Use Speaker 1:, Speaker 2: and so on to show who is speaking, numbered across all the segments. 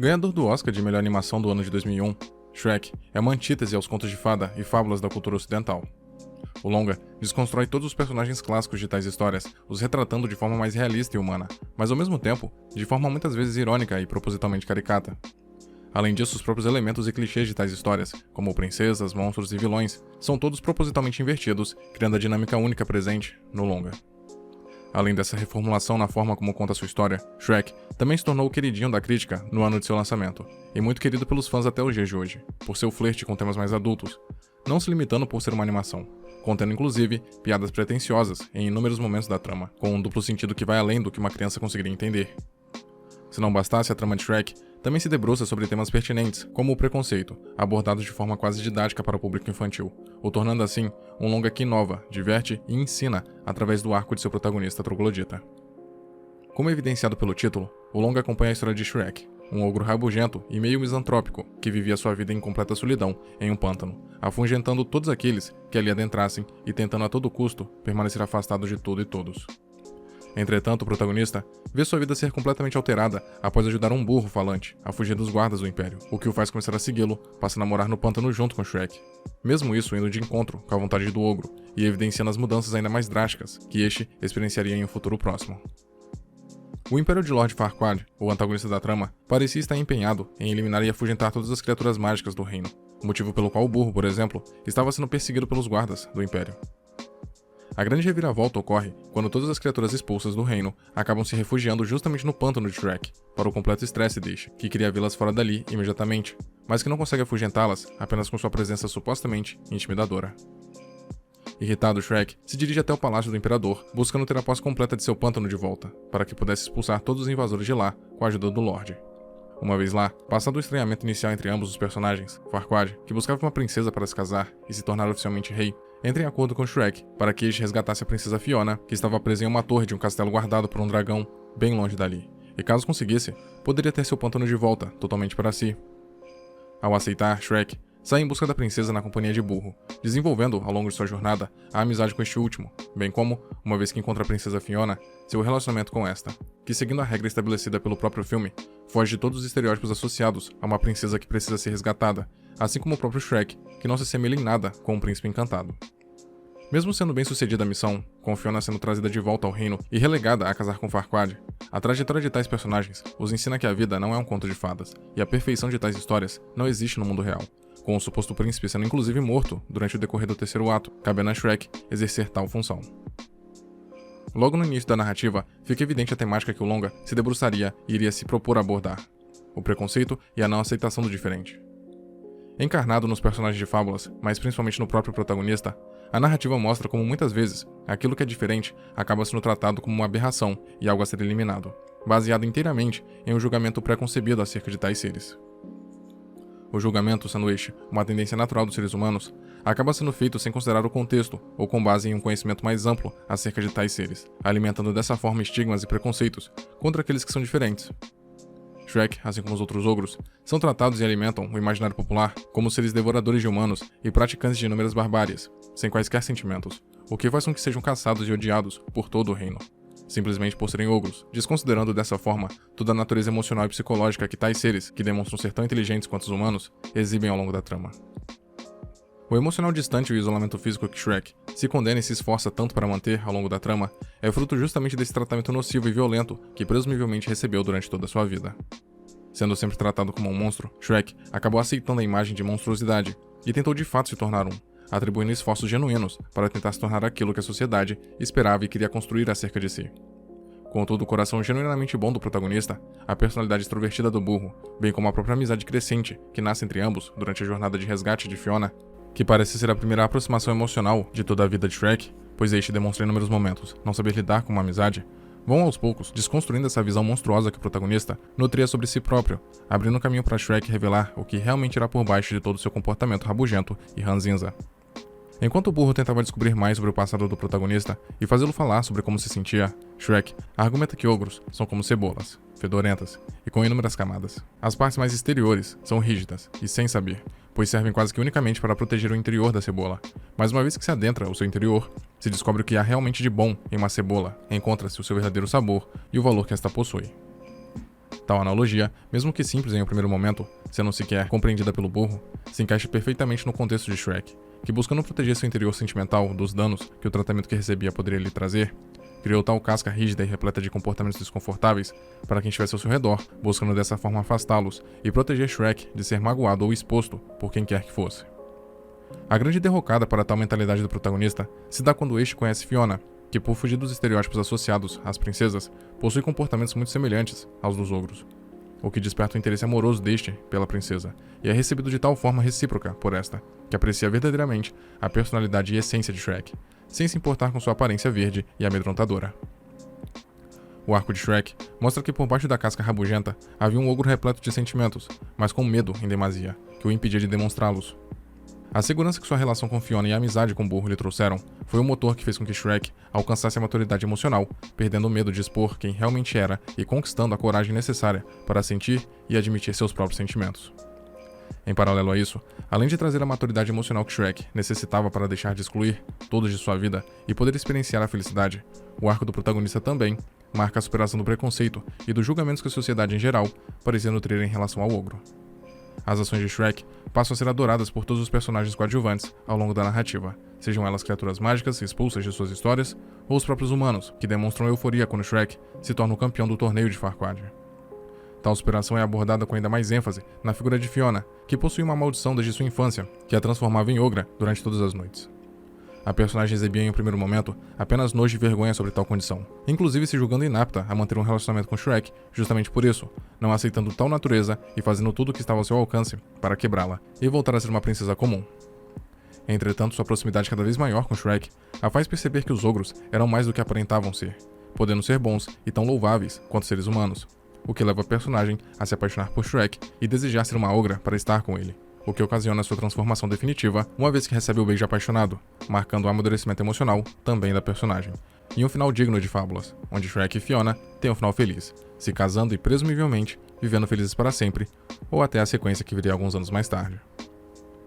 Speaker 1: Ganhador do Oscar de melhor animação do ano de 2001, Shrek é uma antítese aos contos de fada e fábulas da cultura ocidental. O longa desconstrói todos os personagens clássicos de tais histórias, os retratando de forma mais realista e humana, mas ao mesmo tempo, de forma muitas vezes irônica e propositalmente caricata. Além disso, os próprios elementos e clichês de tais histórias, como princesas, monstros e vilões, são todos propositalmente invertidos, criando a dinâmica única presente no longa. Além dessa reformulação na forma como conta sua história, Shrek também se tornou o queridinho da crítica no ano de seu lançamento, e muito querido pelos fãs até os dias de hoje, por seu flerte com temas mais adultos, não se limitando por ser uma animação, contendo inclusive piadas pretensiosas em inúmeros momentos da trama, com um duplo sentido que vai além do que uma criança conseguiria entender. Se não bastasse, a trama de Shrek também se debruça sobre temas pertinentes, como o preconceito, abordados de forma quase didática para o público infantil, o tornando assim um longa que inova, diverte e ensina através do arco de seu protagonista troglodita. Como evidenciado pelo título, o longa acompanha a história de Shrek, um ogro rabugento e meio misantrópico que vivia sua vida em completa solidão em um pântano, afugentando todos aqueles que ali adentrassem e tentando a todo custo permanecer afastado de tudo e todos. Entretanto, o protagonista vê sua vida ser completamente alterada após ajudar um burro falante a fugir dos guardas do Império, o que o faz começar a segui-lo, passando a morar no pântano junto com Shrek. Mesmo isso indo de encontro com a vontade do ogro e evidenciando as mudanças ainda mais drásticas que este experienciaria em um futuro próximo. O Império de Lord Farquaad, o antagonista da trama, parecia estar empenhado em eliminar e afugentar todas as criaturas mágicas do reino, motivo pelo qual o burro, por exemplo, estava sendo perseguido pelos guardas do Império. A grande reviravolta ocorre quando todas as criaturas expulsas do reino acabam se refugiando justamente no pântano de Shrek, para o completo estresse deste, que queria vê-las fora dali imediatamente, mas que não consegue afugentá-las apenas com sua presença supostamente intimidadora. Irritado, Shrek se dirige até o palácio do imperador, buscando ter a posse completa de seu pântano de volta, para que pudesse expulsar todos os invasores de lá com a ajuda do Lorde. Uma vez lá, passado o estranhamento inicial entre ambos os personagens, Farquaad, que buscava uma princesa para se casar e se tornar oficialmente rei, entra em acordo com Shrek para que este resgatasse a princesa Fiona, que estava presa em uma torre de um castelo guardado por um dragão bem longe dali, e caso conseguisse, poderia ter seu pântano de volta, totalmente para si. Ao aceitar, Shrek sai em busca da princesa na companhia de Burro, desenvolvendo, ao longo de sua jornada, a amizade com este último, bem como, uma vez que encontra a princesa Fiona, seu relacionamento com esta, que seguindo a regra estabelecida pelo próprio filme, foge de todos os estereótipos associados a uma princesa que precisa ser resgatada, assim como o próprio Shrek, que não se assemelha em nada com um príncipe encantado. Mesmo sendo bem sucedida a missão, com Fiona sendo trazida de volta ao reino e relegada a casar com Farquaad, a trajetória de tais personagens os ensina que a vida não é um conto de fadas, e a perfeição de tais histórias não existe no mundo real, com o suposto príncipe sendo inclusive morto durante o decorrer do terceiro ato, cabendo a Shrek exercer tal função. Logo no início da narrativa, fica evidente a temática que o longa se debruçaria e iria se propor a abordar: o preconceito e a não aceitação do diferente. Encarnado nos personagens de fábulas, mas principalmente no próprio protagonista, a narrativa mostra como muitas vezes aquilo que é diferente acaba sendo tratado como uma aberração e algo a ser eliminado, baseado inteiramente em um julgamento preconcebido acerca de tais seres. O julgamento, sendo este uma tendência natural dos seres humanos, acaba sendo feito sem considerar o contexto ou com base em um conhecimento mais amplo acerca de tais seres, alimentando dessa forma estigmas e preconceitos contra aqueles que são diferentes. Shrek, assim como os outros ogros, são tratados e alimentam o imaginário popular como seres devoradores de humanos e praticantes de inúmeras barbáries, sem quaisquer sentimentos, o que faz com que sejam caçados e odiados por todo o reino, simplesmente por serem ogros, desconsiderando dessa forma toda a natureza emocional e psicológica que tais seres, que demonstram ser tão inteligentes quanto os humanos, exibem ao longo da trama. O emocional distante e o isolamento físico que Shrek se condena e se esforça tanto para manter ao longo da trama é fruto justamente desse tratamento nocivo e violento que presumivelmente recebeu durante toda a sua vida. Sendo sempre tratado como um monstro, Shrek acabou aceitando a imagem de monstruosidade e tentou de fato se tornar um, atribuindo esforços genuínos para tentar se tornar aquilo que a sociedade esperava e queria construir acerca de si. Contudo, o coração genuinamente bom do protagonista, a personalidade extrovertida do burro, bem como a própria amizade crescente que nasce entre ambos durante a jornada de resgate de Fiona, que parece ser a primeira aproximação emocional de toda a vida de Shrek, pois este demonstra em inúmeros momentos não saber lidar com uma amizade, vão aos poucos desconstruindo essa visão monstruosa que o protagonista nutria sobre si próprio, abrindo caminho para Shrek revelar o que realmente irá por baixo de todo o seu comportamento rabugento e ranzinza. Enquanto o burro tentava descobrir mais sobre o passado do protagonista e fazê-lo falar sobre como se sentia, Shrek argumenta que ogros são como cebolas, fedorentas e com inúmeras camadas. As partes mais exteriores são rígidas e sem saber, pois servem quase que unicamente para proteger o interior da cebola. Mas uma vez que se adentra o seu interior, se descobre o que há realmente de bom em uma cebola, encontra-se o seu verdadeiro sabor e o valor que esta possui. Tal analogia, mesmo que simples em um primeiro momento, sendo sequer compreendida pelo burro, se encaixa perfeitamente no contexto de Shrek, que buscando proteger seu interior sentimental dos danos que o tratamento que recebia poderia lhe trazer, criou tal casca rígida e repleta de comportamentos desconfortáveis para quem estivesse ao seu redor, buscando dessa forma afastá-los e proteger Shrek de ser magoado ou exposto por quem quer que fosse. A grande derrocada para tal mentalidade do protagonista se dá quando este conhece Fiona, que por fugir dos estereótipos associados às princesas, possui comportamentos muito semelhantes aos dos ogros, o que desperta o interesse amoroso deste pela princesa, e é recebido de tal forma recíproca por esta, que aprecia verdadeiramente a personalidade e essência de Shrek, sem se importar com sua aparência verde e amedrontadora. O arco de Shrek mostra que por baixo da casca rabugenta havia um ogro repleto de sentimentos, mas com medo em demasia, que o impedia de demonstrá-los. A segurança que sua relação com Fiona e a amizade com o burro lhe trouxeram foi o motor que fez com que Shrek alcançasse a maturidade emocional, perdendo o medo de expor quem realmente era e conquistando a coragem necessária para sentir e admitir seus próprios sentimentos. Em paralelo a isso, além de trazer a maturidade emocional que Shrek necessitava para deixar de excluir todos de sua vida e poder experienciar a felicidade, o arco do protagonista também marca a superação do preconceito e dos julgamentos que a sociedade em geral parecia nutrir em relação ao ogro. As ações de Shrek passam a ser adoradas por todos os personagens coadjuvantes ao longo da narrativa, sejam elas criaturas mágicas expulsas de suas histórias, ou os próprios humanos, que demonstram euforia quando Shrek se torna o campeão do torneio de Farquaad. Tal superação é abordada com ainda mais ênfase na figura de Fiona, que possui uma maldição desde sua infância, que a transformava em ogra durante todas as noites. A personagem exibia em um primeiro momento apenas nojo e vergonha sobre tal condição, inclusive se julgando inapta a manter um relacionamento com Shrek justamente por isso, não aceitando tal natureza e fazendo tudo o que estava ao seu alcance para quebrá-la e voltar a ser uma princesa comum. Entretanto, sua proximidade cada vez maior com Shrek a faz perceber que os ogros eram mais do que aparentavam ser, podendo ser bons e tão louváveis quanto seres humanos, o que leva a personagem a se apaixonar por Shrek e desejar ser uma ogra para estar com ele, o que ocasiona sua transformação definitiva uma vez que recebe o beijo apaixonado, marcando o amadurecimento emocional também da personagem, e um final digno de Fábulas, onde Shrek e Fiona têm um final feliz, se casando e presumivelmente vivendo felizes para sempre, ou até a sequência que viria alguns anos mais tarde.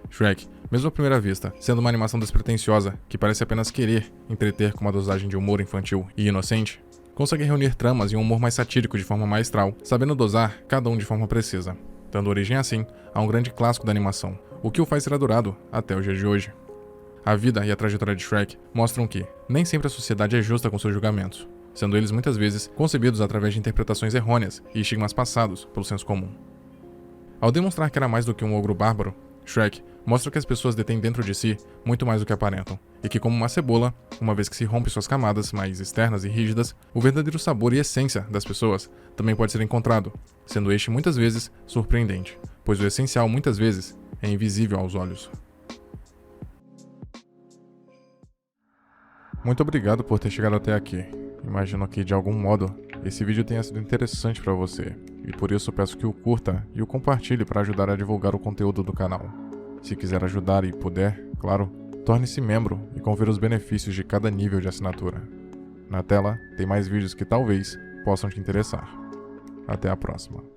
Speaker 1: Shrek, mesmo à primeira vista, sendo uma animação despretensiosa que parece apenas querer entreter com uma dosagem de humor infantil e inocente, consegue reunir tramas e um humor mais satírico de forma maestral, sabendo dosar cada um de forma precisa, dando origem assim a um grande clássico da animação, o que o faz ser adorado até o dia de hoje. A vida e a trajetória de Shrek mostram que nem sempre a sociedade é justa com seus julgamentos, sendo eles muitas vezes concebidos através de interpretações errôneas e estigmas passados pelo senso comum. Ao demonstrar que era mais do que um ogro bárbaro, Shrek mostra que as pessoas detêm dentro de si muito mais do que aparentam, e que como uma cebola, uma vez que se rompe suas camadas mais externas e rígidas, o verdadeiro sabor e essência das pessoas também pode ser encontrado, sendo este muitas vezes surpreendente, pois o essencial muitas vezes é invisível aos olhos. Muito obrigado por ter chegado até aqui. Imagino que de algum modo esse vídeo tenha sido interessante para você, e por isso peço que o curta e o compartilhe para ajudar a divulgar o conteúdo do canal. Se quiser ajudar e puder, claro, torne-se membro e confira os benefícios de cada nível de assinatura. Na tela tem mais vídeos que talvez possam te interessar. Até a próxima.